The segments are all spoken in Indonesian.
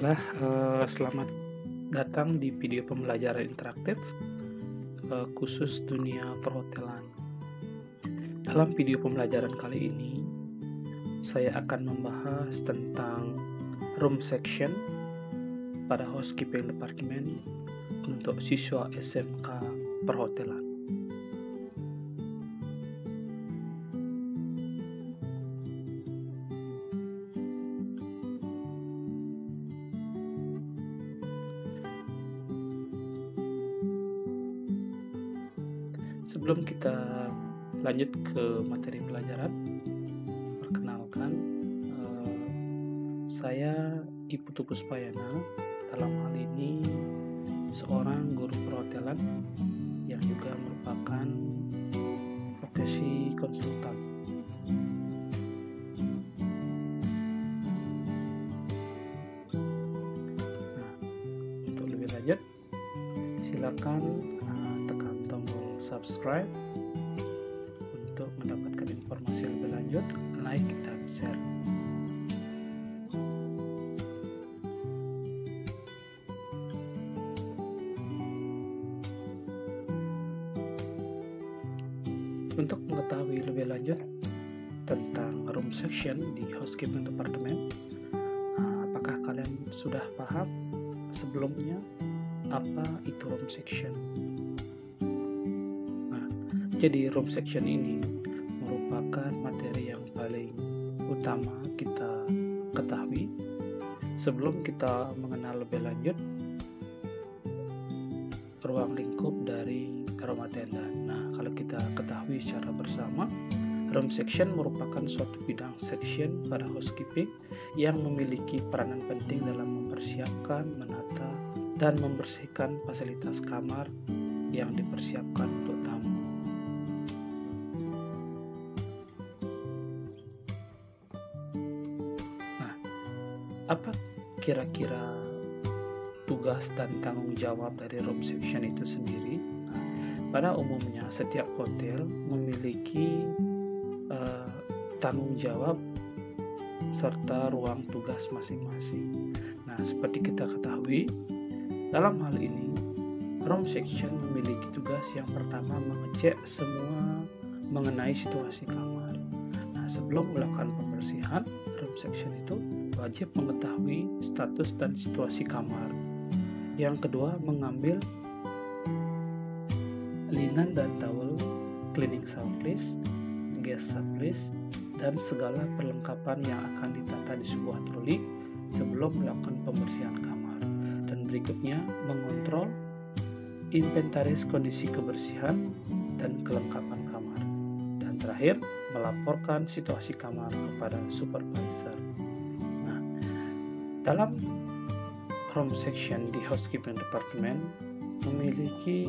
Baiklah, selamat datang di video pembelajaran interaktif khusus dunia perhotelan. Dalam video pembelajaran kali ini, saya akan membahas tentang room section pada housekeeping department untuk siswa SMK perhotelan. Sebelum kita lanjut ke materi pelajaran, perkenalkan, saya Ibu Puspayana. Dalam hal ini seorang guru perhotelan yang juga merupakan profesi konsultan. Nah, untuk lebih lanjut, silakan tekan tombol subscribe untuk mendapatkan informasi lebih lanjut, like dan share. Untuk mengetahui lebih lanjut tentang room section di housekeeping department, apakah kalian sudah paham sebelumnya apa itu room section? Nah, jadi room section ini merupakan materi yang paling utama kita ketahui sebelum kita mengenal lebih lanjut ruang lingkup dari rumah tenda. Nah, kalau kita ketahui secara bersama, room section merupakan suatu bidang section pada housekeeping yang memiliki peranan penting dalam mempersiapkan, menata, dan membersihkan fasilitas kamar yang dipersiapkan untuk tamu. Nah, apa kira-kira tugas dan tanggung jawab dari room section itu sendiri? Nah, pada umumnya setiap hotel memiliki tanggung jawab serta ruang tugas masing-masing. Nah, seperti kita ketahui, dalam hal ini room section memiliki tugas yang pertama mengecek semua mengenai situasi kamar. Nah, sebelum melakukan pembersihan, room section itu wajib mengetahui status dan situasi kamar. Yang kedua, mengambil linen dan towel, cleaning surplus, gas surplus, dan segala perlengkapan yang akan ditata di sebuah troli sebelum melakukan pembersihan kamar. Dan berikutnya, mengontrol inventaris kondisi kebersihan dan kelengkapan kamar. Dan terakhir, melaporkan situasi kamar kepada supervisor. Nah, dalam room section di housekeeping department memiliki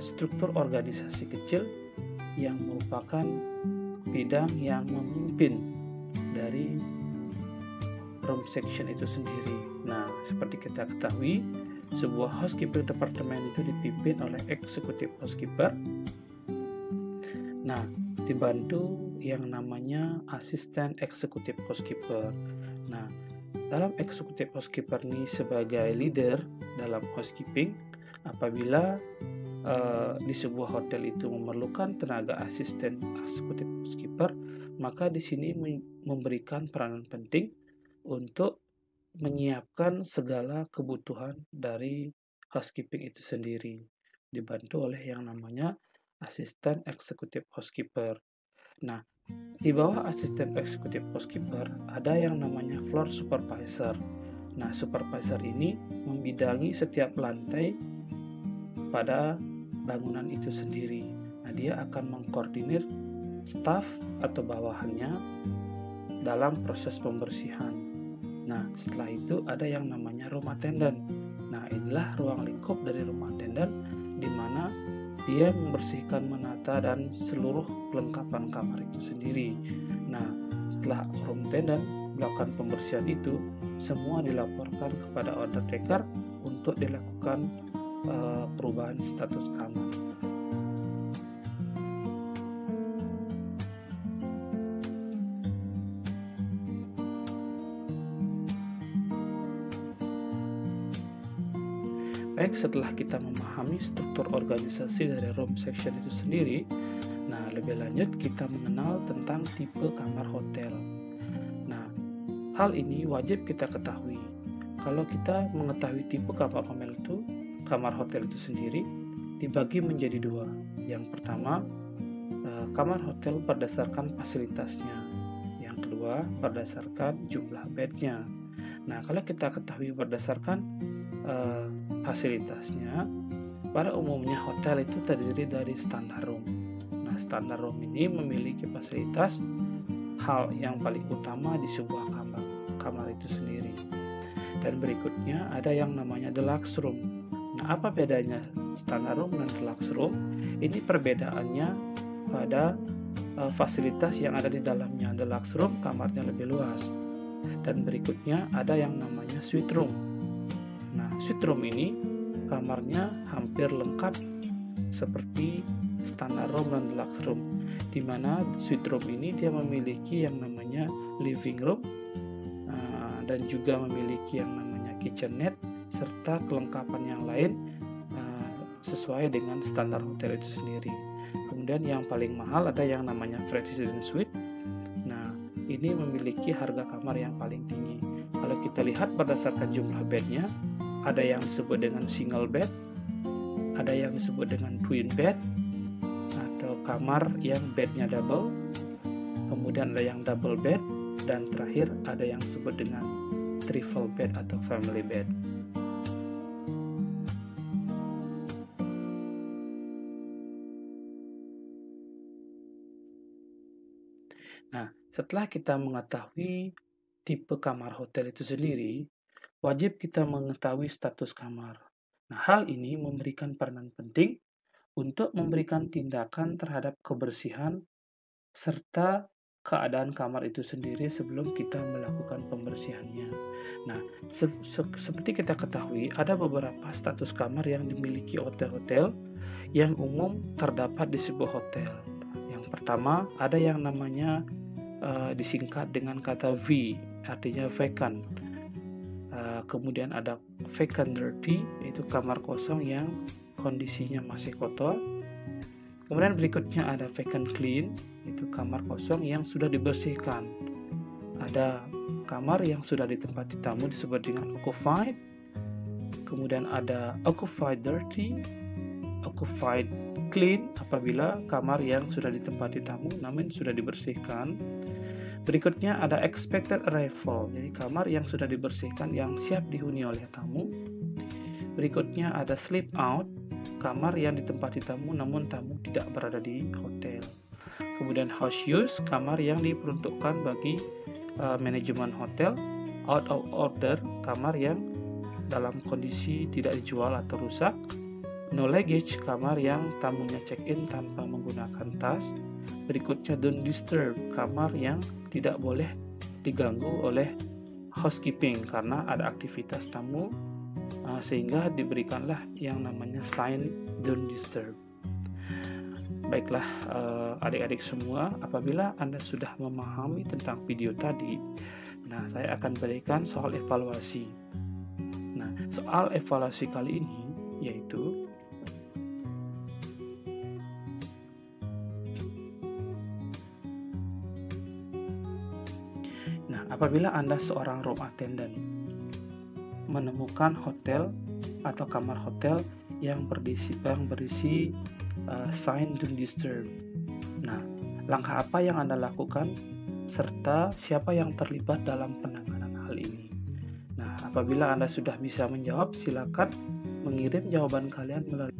struktur organisasi kecil yang merupakan bidang yang memimpin dari room section itu sendiri. Nah, seperti kita ketahui, sebuah housekeeping department itu dipimpin oleh eksekutif housekeeper. Nah, dibantu yang namanya asisten eksekutif housekeeper. Nah, dalam eksekutif housekeeper ini sebagai leader dalam housekeeping, apabila di sebuah hotel itu memerlukan tenaga asisten eksekutif housekeeper, maka di sini memberikan peranan penting untuk menyiapkan segala kebutuhan dari housekeeping itu sendiri, dibantu oleh yang namanya asisten eksekutif housekeeper. Nah, di bawah asisten eksekutif housekeeper ada yang namanya floor supervisor. Nah, supervisor ini membidangi setiap lantai pada bangunan itu sendiri. Nah, dia akan mengkoordinir staf atau bawahannya dalam proses pembersihan. Nah, setelah itu ada yang namanya room attendant. Nah, inilah ruang lingkup dari room attendant di mana dia membersihkan, menata, dan seluruh kelengkapan kamar itu sendiri. Nah, setelah room attendant melakukan pembersihan itu, semua dilaporkan kepada undertaker untuk dilakukan perubahan status kamar. Baik, setelah kita memahami struktur organisasi dari room section itu sendiri, nah lebih lanjut kita mengenal tentang tipe kamar hotel. Nah, hal ini wajib kita ketahui. Kalau kita mengetahui tipe kamar hotel itu sendiri dibagi menjadi dua. Yang pertama, kamar hotel berdasarkan fasilitasnya. Yang kedua, berdasarkan jumlah bednya. Nah, kalau kita ketahui berdasarkan fasilitasnya, pada umumnya hotel itu terdiri dari standar room. Nah, standar room ini memiliki fasilitas hal yang paling utama di sebuah kamar itu sendiri. Dan berikutnya ada yang namanya deluxe room. Nah, apa bedanya standar room dan deluxe room? Ini perbedaannya pada fasilitas yang ada di dalamnya. Deluxe room kamarnya lebih luas. Dan berikutnya ada yang namanya suite room. Nah, suite room ini kamarnya hampir lengkap seperti standar room dan deluxe room, di mana suite room ini dia memiliki yang namanya living room dan juga memiliki yang namanya kitchenette serta kelengkapan yang lain sesuai dengan standar hotel itu sendiri. Kemudian yang paling mahal ada yang namanya President Suite. Nah, ini memiliki harga kamar yang paling tinggi. Kalau kita lihat berdasarkan jumlah bednya, ada yang disebut dengan single bed, ada yang disebut dengan twin bed, atau kamar yang bednya double, kemudian ada yang double bed, dan terakhir ada yang disebut dengan triple bed atau family bed. Nah, setelah kita mengetahui tipe kamar hotel itu sendiri, wajib kita mengetahui status kamar. Nah, hal ini memberikan peranan penting untuk memberikan tindakan terhadap kebersihan serta keadaan kamar itu sendiri sebelum kita melakukan pembersihannya. Nah, seperti kita ketahui, ada beberapa status kamar yang dimiliki hotel-hotel yang umum terdapat di sebuah hotel. Yang pertama, ada yang namanya disingkat dengan kata V, artinya vacant. Kemudian ada vacant dirty, yaitu kamar kosong yang kondisinya masih kotor. Kemudian berikutnya ada vacant clean, itu kamar kosong yang sudah dibersihkan. Ada kamar yang sudah ditempati tamu disebut dengan occupied. Kemudian ada occupied dirty, occupied clean apabila kamar yang sudah ditempati tamu namun sudah dibersihkan. Berikutnya ada expected arrival, jadi kamar yang sudah dibersihkan yang siap dihuni oleh tamu. Berikutnya ada sleep out, kamar yang ditempati tamu namun tamu tidak berada di hotel. Kemudian house use, kamar yang diperuntukkan bagi manajemen hotel. Out of order, kamar yang dalam kondisi tidak dijual atau rusak. No luggage, kamar yang tamunya check-in tanpa menggunakan tas. Berikutnya don't disturb, kamar yang tidak boleh diganggu oleh housekeeping karena ada aktivitas tamu, sehingga diberikanlah yang namanya sign don't disturb. Baiklah adik-adik semua, apabila Anda sudah memahami tentang video tadi, nah saya akan berikan soal evaluasi. Nah, soal evaluasi kali ini yaitu apabila Anda seorang room attendant menemukan hotel atau kamar hotel yang berisi sign don't disturb. Nah, langkah apa yang Anda lakukan serta siapa yang terlibat dalam penanganan hal ini? Nah, apabila Anda sudah bisa menjawab, silakan mengirim jawaban kalian melalui